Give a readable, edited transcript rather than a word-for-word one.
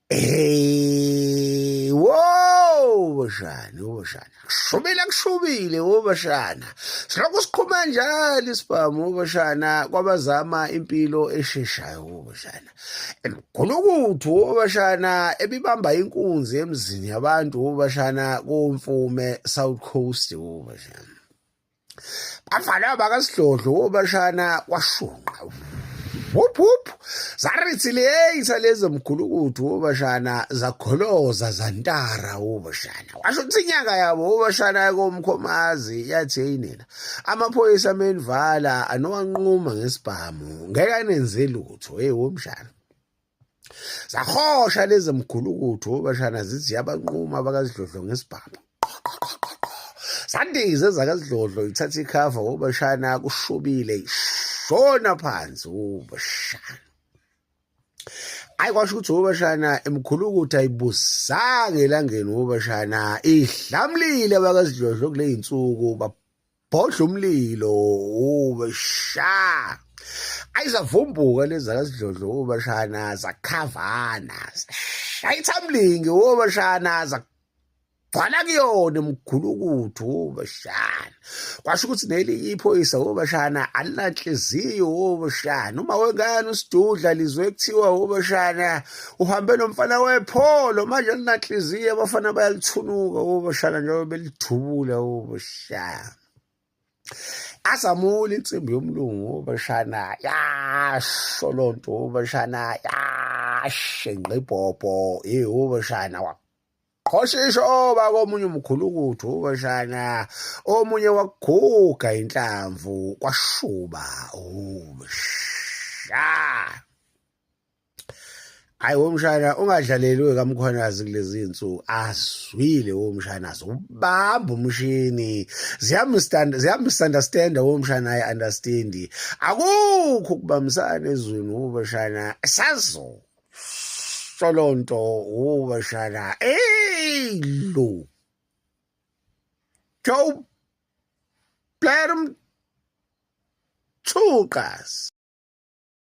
Hey, wo bashana kushubile wo bashana silokhu siqhuma njalo isibhamu wo bashana kwabazama impilo esheshayo wo bashana emgulukudu wo bashana ebibamba inkunzi emzini yabantu wo bashana komfume South Coast wo bashana bafana bakasidlodlo wo bashana kwashunqa whoop zarithileyitha lezo mgulukudu wobashana zakholoza zantara wobashana washo ukuthi inyanga yabo wobashana komkhomazi yathi yinela amaphoyisa amenvala anowanquma ngesibhamu ngeke anenze lutho womshana zahosha lezo mgulukudu wobashana zithi yabanquma bakasidlodlo ngesibhamu sandize zakasidlodlo ithatha ikhava wobashana kushubile shona phansi ubashana ayikwasho ukuthi ubashana emkhulukuthi ayibusanga elangeni ubashana ihlamlile abakasidlodlo kule insuku babhodla umlilo ubashana ayizavumbuka lezi zakasidlodlo ubashana zakhavana shayithamlingi ubashana gcwala kuyona emgulukudu wobashana kwasho ukuthi nelinye iphoyisa wobashana alinanhliziyo wobashana uma wengane usidudla lizwe kuthiwa wobashana uhambe nomfana wepholo manje alinanhliziyo abafana bayalithunuka wobashana njengoba belidubula wobashana azamula insimbi yomlungu wobashana yasholonto wobashana yashenqa ibhobho wobashana qoshisho bakomunye umkhulukudu ubashana omunye waguga inhlamvu kwashuba ubashana ayi womshana ungadlalelwe kamkhwanazi kulezi insuku aswile womshana ubamba umshini ziyamisunderstand womshana I understand akukho kubambisana ezweni wobashana sazo solonto ubashana lo Joe Bladem Tukas